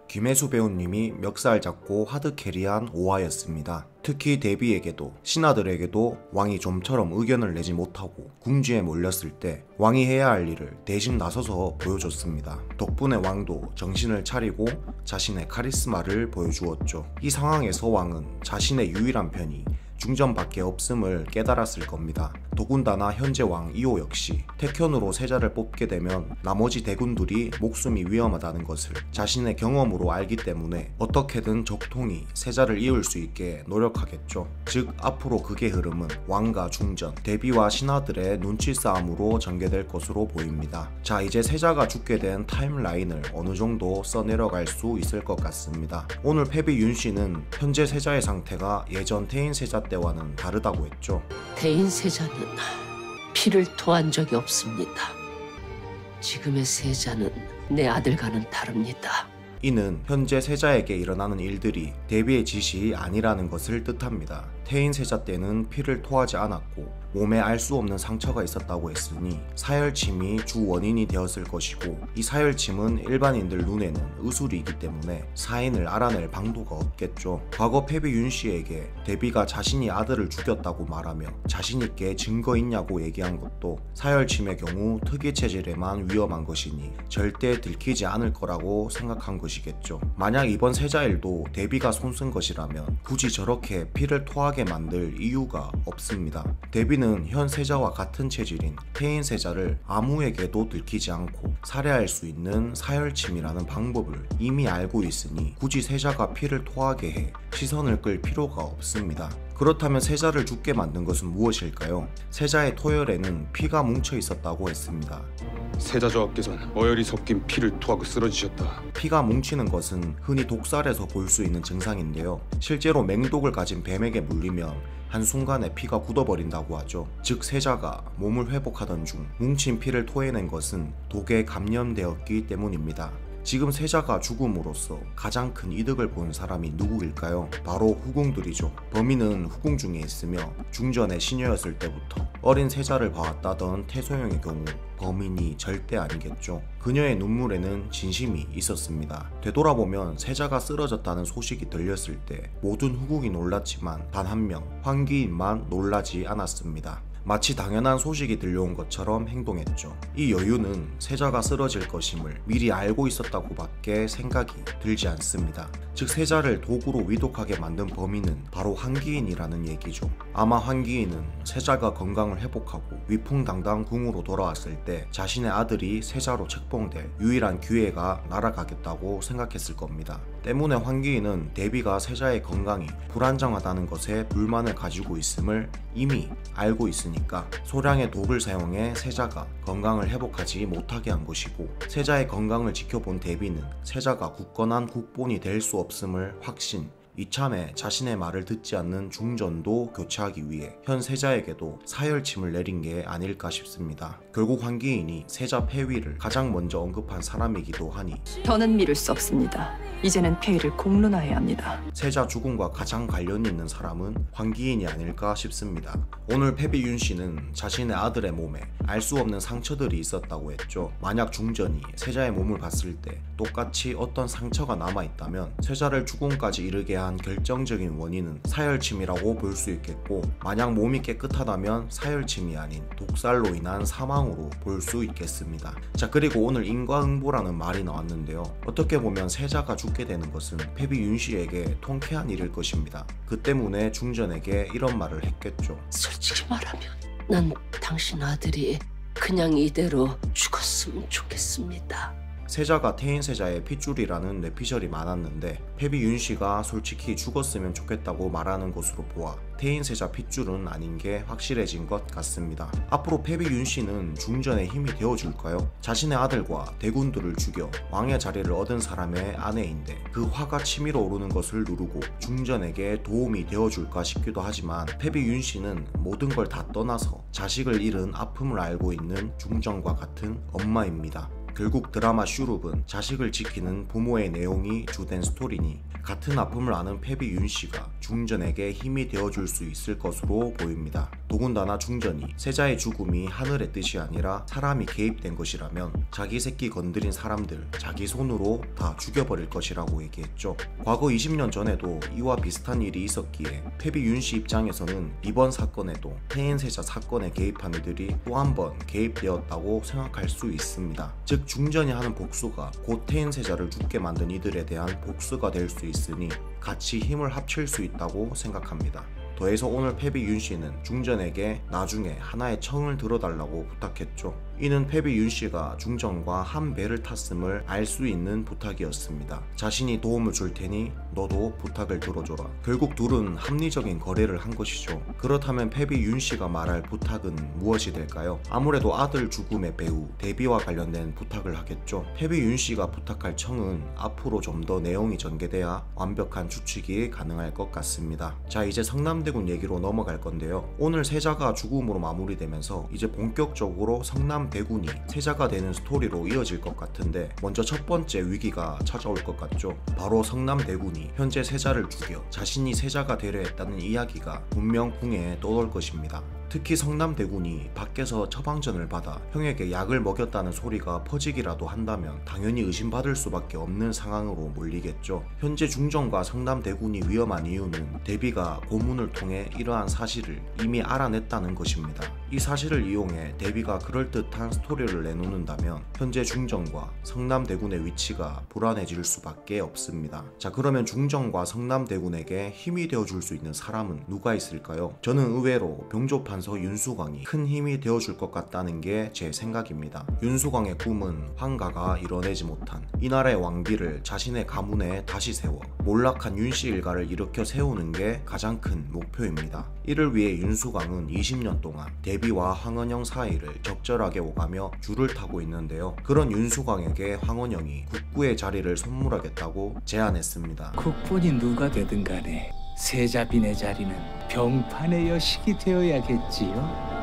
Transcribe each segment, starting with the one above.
김혜수 배우님이 멱살 잡고 하드캐리한 5화였습니다. 특히 데뷔에게도 신하들에게도 왕이 좀처럼 의견을 내지 못하고 궁지에 몰렸을 때 왕이 해야 할 일을 대신 나서서 보여줬습니다. 덕분에 왕도 정신을 차리고 자신의 카리스마를 보여주었죠. 이 상황에서 왕은 자신의 유일한 편이 중전밖에 없음을 깨달았을 겁니다. 더군다나 현재 왕 이호 역시 택현으로 세자를 뽑게 되면 나머지 대군들이 목숨이 위험하다는 것을 자신의 경험으로 알기 때문에 어떻게든 적통이 세자를 이을 수 있게 노력하겠죠. 즉 앞으로 극의 흐름은 왕과 중전, 대비와 신하들의 눈치 싸움으로 전개될 것으로 보입니다. 자, 이제 세자가 죽게 된 타임라인을 어느 정도 써내려갈 수 있을 것 같습니다. 오늘 패비 윤씨는 현재 세자의 상태가 예전 태인 세자 때와는 다르다고 했죠. 태인 세자는 피를 토한 적이 없습니다. 지금의 세자는 내 아들과는 다릅니다. 이는 현재 세자에게 일어나는 일들이 대비의 짓이 아니라는 것을 뜻합니다. 태인 세자 때는 피를 토하지 않았고 몸에 알 수 없는 상처가 있었다고 했으니 사혈침이 주 원인이 되었을 것이고, 이 사혈침은 일반인들 눈에는 의술이기 때문에 사인을 알아낼 방도가 없겠죠. 과거 패비 윤씨에게 대비가 자신이 아들을 죽였다고 말하며 자신있게 증거 있냐고 얘기한 것도 사혈침의 경우 특이 체질에만 위험한 것이니 절대 들키지 않을 거라고 생각한 것이겠죠. 만약 이번 세자일도 대비가 손쓴 것이라면 굳이 저렇게 피를 토하게 만들 이유가 없습니다. 대비는 현 세자와 같은 체질인 태인 세자를 아무에게도 들키지 않고 살해할 수 있는 사혈침이라는 방법을 이미 알고 있으니 굳이 세자가 피를 토하게 해 시선을 끌 필요가 없습니다. 그렇다면 세자를 죽게 만든 것은 무엇일까요? 세자의 토혈에는 피가 뭉쳐 있었다고 했습니다. 세자 저하께서는 어혈이 섞인 피를 토하고 쓰러지셨다. 피가 뭉치는 것은 흔히 독살에서 볼 수 있는 증상인데요. 실제로 맹독을 가진 뱀에게 물리면 한순간에 피가 굳어버린다고 하죠. 즉 세자가 몸을 회복하던 중 뭉친 피를 토해낸 것은 독에 감염되었기 때문입니다. 지금 세자가 죽음으로써 가장 큰 이득을 본 사람이 누구일까요? 바로 후궁들이죠. 범인은 후궁 중에 있으며 중전의 시녀였을 때부터 어린 세자를 봐왔다던 태소영의 경우 범인이 절대 아니겠죠. 그녀의 눈물에는 진심이 있었습니다. 되돌아보면 세자가 쓰러졌다는 소식이 들렸을 때 모든 후궁이 놀랐지만 단 한 명, 황기인만 놀라지 않았습니다. 마치 당연한 소식이 들려온 것처럼 행동했죠. 이 여유는 세자가 쓰러질 것임을 미리 알고 있었다고 밖에 생각이 들지 않습니다. 즉 세자를 도구로 위독하게 만든 범인은 바로 황기인이라는 얘기죠. 아마 황기인은 세자가 건강을 회복하고 위풍당당 궁으로 돌아왔을 때 자신의 아들이 세자로 책봉될 유일한 기회가 날아가겠다고 생각했을 겁니다. 때문에 황기인은 대비가 세자의 건강이 불안정하다는 것에 불만을 가지고 있음을 이미 알고 있으니까 소량의 독을 사용해 세자가 건강을 회복하지 못하게 한 것이고, 세자의 건강을 지켜본 대비는 세자가 굳건한 국본이 될 수 없음을 확신, 이참에 자신의 말을 듣지 않는 중전도 교체하기 위해 현 세자에게도 사혈침을 내린 게 아닐까 싶습니다. 결국 황기인이 세자 폐위를 가장 먼저 언급한 사람이기도 하니 더는 미룰 수 없습니다. 이제는 폐위를 공론화해야 합니다. 세자 죽음과 가장 관련이 있는 사람은 황기인이 아닐까 싶습니다. 오늘 패비 윤씨는 자신의 아들의 몸에 알 수 없는 상처들이 있었다고 했죠. 만약 중전이 세자의 몸을 봤을 때 똑같이 어떤 상처가 남아있다면 세자를 죽음까지 이르게 한 결정적인 원인은 사혈침이라고 볼 수 있겠고, 만약 몸이 깨끗하다면 사혈침이 아닌 독살로 인한 사망으로 볼 수 있겠습니다. 자, 그리고 오늘 인과응보라는 말이 나왔는데요. 어떻게 보면 세자가 죽게 되는 것은 패비 윤씨에게 통쾌한 일일 것입니다. 그 때문에 중전에게 이런 말을 했겠죠. 솔직히 말하면 난 당신 아들이 그냥 이대로 죽었으면 좋겠습니다. 세자가 태인 세자의 핏줄이라는 뇌피셜이 많았는데 패비 윤씨가 솔직히 죽었으면 좋겠다고 말하는 것으로 보아 태인 세자 핏줄은 아닌 게 확실해진 것 같습니다. 앞으로 패비 윤씨는 중전의 힘이 되어줄까요? 자신의 아들과 대군들을 죽여 왕의 자리를 얻은 사람의 아내인데 그 화가 치밀어 오르는 것을 누르고 중전에게 도움이 되어줄까 싶기도 하지만 패비 윤씨는 모든 걸 다 떠나서 자식을 잃은 아픔을 알고 있는 중전과 같은 엄마입니다. 결국 드라마 슈룹은 자식을 지키는 부모의 내용이 주된 스토리니 같은 아픔을 아는 패비 윤씨가 중전에게 힘이 되어줄 수 있을 것으로 보입니다. 더군다나 중전이 세자의 죽음이 하늘의 뜻이 아니라 사람이 개입된 것이라면 자기 새끼 건드린 사람들 자기 손으로 다 죽여버릴 것이라고 얘기했죠. 과거 20년 전에도 이와 비슷한 일이 있었기에 패비 윤씨 입장에서는 이번 사건에도 태인세자 사건에 개입한 이들이 또 한 번 개입되었다고 생각할 수 있습니다. 즉 중전이 하는 복수가 곧 태인세자를 죽게 만든 이들에 대한 복수가 될 수 있으니 같이 힘을 합칠 수 있다고 생각합니다. 더해서 오늘 패비 윤씨는 중전에게 나중에 하나의 청을 들어달라고 부탁했죠. 이는 패비 윤씨가 중전과 한 배를 탔음을 알 수 있는 부탁이었습니다. 자신이 도움을 줄 테니 너도 부탁을 들어줘라. 결국 둘은 합리적인 거래를 한 것이죠. 그렇다면 패비 윤씨가 말할 부탁은 무엇이 될까요? 아무래도 아들 죽음의 배우 데비와 관련된 부탁을 하겠죠. 패비 윤씨가 부탁할 청은 앞으로 좀 더 내용이 전개돼야 완벽한 추측이 가능할 것 같습니다. 자, 이제 성남대군 얘기로 넘어갈 건데요. 오늘 세자가 죽음으로 마무리되면서 이제 본격적으로 성남대군이 세자가 되는 스토리로 이어질 것 같은데, 먼저 첫 번째 위기가 찾아올 것 같죠. 바로 성남대군이 현재 세자를 죽여 자신이 세자가 되려 했다는 이야기가 분명 궁에 떠돌 것입니다. 특히 성남대군이 밖에서 처방전을 받아 형에게 약을 먹였다는 소리가 퍼지기라도 한다면 당연히 의심받을 수밖에 없는 상황으로 몰리겠죠. 현재 중전과 성남대군이 위험한 이유는 데비가 고문을 통해 이러한 사실을 이미 알아냈다는 것입니다. 이 사실을 이용해 데비가 그럴듯한 스토리를 내놓는다면 현재 중전과 성남대군의 위치가 불안해질 수밖에 없습니다. 자, 그러면 중전과 성남대군에게 힘이 되어줄 수 있는 사람은 누가 있을까요? 저는 의외로 병조판서 윤수광이 큰 힘이 되어줄 것 같다는 게 제 생각입니다. 윤수광의 꿈은 황가가 이뤄내지 못한 이 나라의 왕비를 자신의 가문에 다시 세워 몰락한 윤씨 일가를 일으켜 세우는 게 가장 큰 목표입니다. 이를 위해 윤수광은 20년 동안 데비와 황원영 사이를 적절하게 오가며 줄을 타고 있는데요. 그런 윤수광에게 황원영이 국구의 자리를 선물하겠다고 제안했습니다. 국분이 누가 되든 간에 세자빈의 자리는 병판의 여식이 되어야겠지요.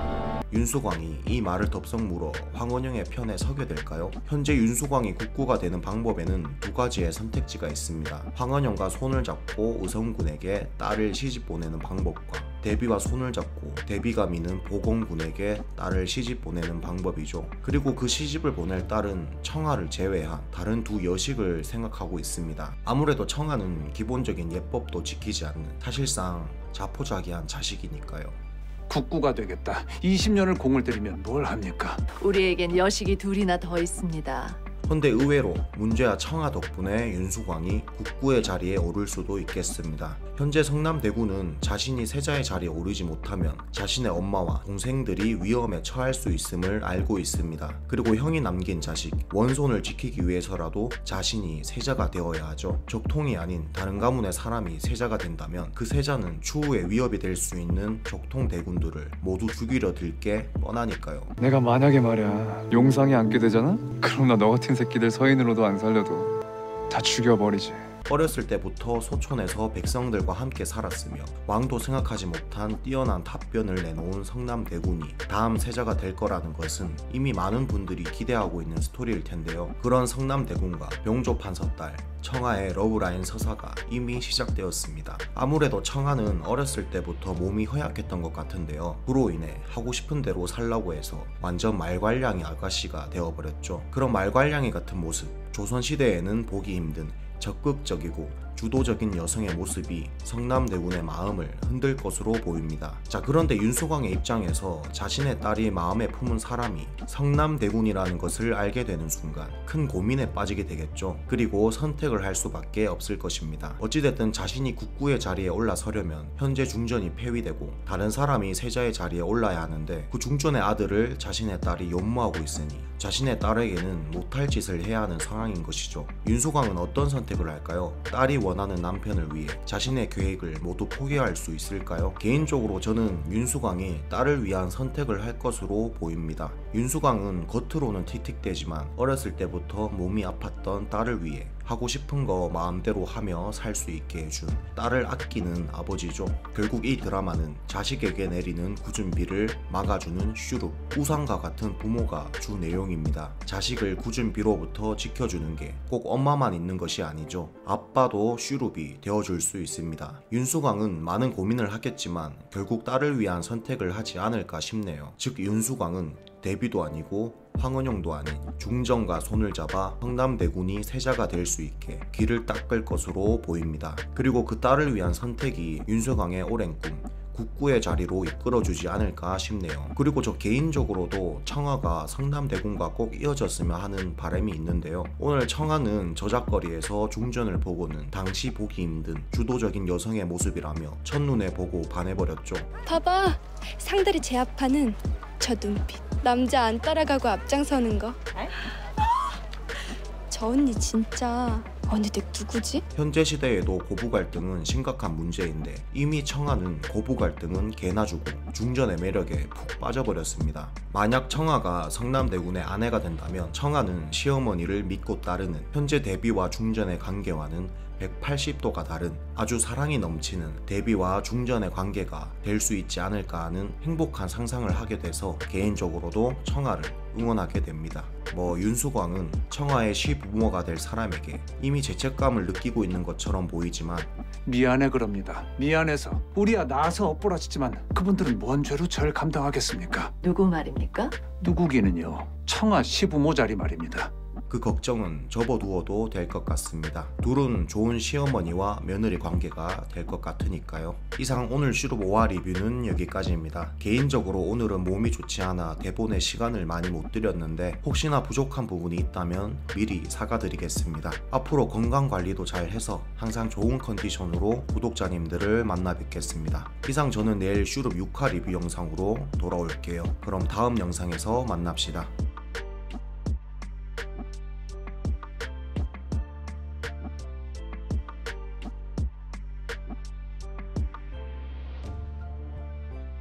윤수광이 이 말을 덥석 물어 황원영의 편에 서게 될까요? 현재 윤수광이 국구가 되는 방법에는 두 가지의 선택지가 있습니다. 황원영과 손을 잡고 의성군에게 딸을 시집 보내는 방법과 데비와 손을 잡고 데비가 미는 보건군에게 딸을 시집 보내는 방법이죠. 그리고 그 시집을 보낼 딸은 청아를 제외한 다른 두 여식을 생각하고 있습니다. 아무래도 청아는 기본적인 예법도 지키지 않는 사실상 자포자기한 자식이니까요. 국구가 되겠다. 20년을 공을 들이면 뭘 합니까? 우리에겐 여식이 둘이나 더 있습니다. 근데 의외로 문제와 청아 덕분에 윤수광이 국구의 자리에 오를 수도 있겠습니다. 현재 성남대군은 자신이 세자의 자리에 오르지 못하면 자신의 엄마와 동생들이 위험에 처할 수 있음을 알고 있습니다. 그리고 형이 남긴 자식 원손을 지키기 위해서라도 자신이 세자가 되어야 하죠. 적통이 아닌 다른 가문의 사람이 세자가 된다면 그 세자는 추후에 위협이 될 수 있는 적통대군들을 모두 죽이려 들 게 뻔하니까요. 내가 만약에 말이야 용상에 앉게 되잖아? 그럼 나 너 같은 새끼들 서인으로도 안 살려도 다 죽여버리지. 어렸을 때부터 소촌에서 백성들과 함께 살았으며 왕도 생각하지 못한 뛰어난 답변을 내놓은 성남대군이 다음 세자가 될 거라는 것은 이미 많은 분들이 기대하고 있는 스토리일 텐데요. 그런 성남대군과 병조판서 딸 청아의 러브라인 서사가 이미 시작되었습니다. 아무래도 청아는 어렸을 때부터 몸이 허약했던 것 같은데요. 그로 인해 하고 싶은 대로 살라고 해서 완전 말괄량이 아가씨가 되어버렸죠. 그런 말괄량이 같은 모습, 조선시대에는 보기 힘든 적극적이고 주도적인 여성의 모습이 성남대군의 마음을 흔들 것으로 보입니다. 자, 그런데 윤수광의 입장에서 자신의 딸이 마음에 품은 사람이 성남대군이라는 것을 알게 되는 순간 큰 고민에 빠지게 되겠죠. 그리고 선택을 할 수밖에 없을 것입니다. 어찌됐든 자신이 국구의 자리에 올라서려면 현재 중전이 폐위되고 다른 사람이 세자의 자리에 올라야 하는데 그 중전의 아들을 자신의 딸이 연모하고 있으니 자신의 딸에게는 못할 짓을 해야 하는 상황인 것이죠. 윤수광은 어떤 선택을 할까요? 딸이 원하는 남편을 위해 자신의 계획을 모두 포기할 수 있을까요? 개인적으로 저는 윤수광이 딸을 위한 선택을 할 것으로 보입니다. 윤수광은 겉으로는 틱틱대지만 어렸을 때부터 몸이 아팠던 딸을 위해 하고 싶은 거 마음대로 하며 살 수 있게 해준 딸을 아끼는 아버지죠. 결국 이 드라마는 자식에게 내리는 굳은 비를 막아주는 슈룹, 우상과 같은 부모가 주 내용입니다. 자식을 굳은 비로부터 지켜주는 게 꼭 엄마만 있는 것이 아니죠. 아빠도 슈룹이 되어줄 수 있습니다. 윤수광은 많은 고민을 하겠지만 결국 딸을 위한 선택을 하지 않을까 싶네요. 즉 윤수광은 데뷔도 아니고 황은영도 아닌 중정과 손을 잡아 성남대군이 세자가 될 수 있게 길을 닦을 것으로 보입니다. 그리고 그 딸을 위한 선택이 윤수광의 오랜 꿈 국구의 자리로 이끌어주지 않을까 싶네요. 그리고 저 개인적으로도 청아가 성남대군과 꼭 이어졌으면 하는 바람이 있는데요. 오늘 청아는 저작거리에서 중전을 보고는 당시 보기 힘든 주도적인 여성의 모습이라며 첫눈에 보고 반해버렸죠. 봐봐, 상대를 제압하는 저 눈빛. 남자 안 따라가고 앞장서는 거. 저 언니 진짜 언니 댁 누구지? 현재 시대에도 고부 갈등은 심각한 문제인데 이미 청아는 고부 갈등은 개나 주고 중전의 매력에 푹 빠져버렸습니다. 만약 청아가 성남대군의 아내가 된다면 청아는 시어머니를 믿고 따르는 현재 데뷔와 중전의 관계와는 180도가 다른 아주 사랑이 넘치는 데뷔와 중전의 관계가 될 수 있지 않을까 하는 행복한 상상을 하게 돼서 개인적으로도 청아를 응원하게 됩니다. 윤수광은 청아의 시부모가 될 사람에게 이미 죄책감을 느끼고 있는 것처럼 보이지만 미안해 그럽니다. 미안해서 우리야 나서 엇부라지지만 그분들은 뭔 죄로 절 감당하겠습니까? 누구 말입니까? 누구기는요. 청아 시부모 자리 말입니다. 그 걱정은 접어두어도 될 것 같습니다. 둘은 좋은 시어머니와 며느리 관계가 될 것 같으니까요. 이상 오늘 슈룹 5화 리뷰는 여기까지입니다. 개인적으로 오늘은 몸이 좋지 않아 대본에 시간을 많이 못 들였는데 혹시나 부족한 부분이 있다면 미리 사과드리겠습니다. 앞으로 건강관리도 잘 해서 항상 좋은 컨디션으로 구독자님들을 만나 뵙겠습니다. 이상 저는 내일 슈룹 6화 리뷰 영상으로 돌아올게요. 그럼 다음 영상에서 만납시다.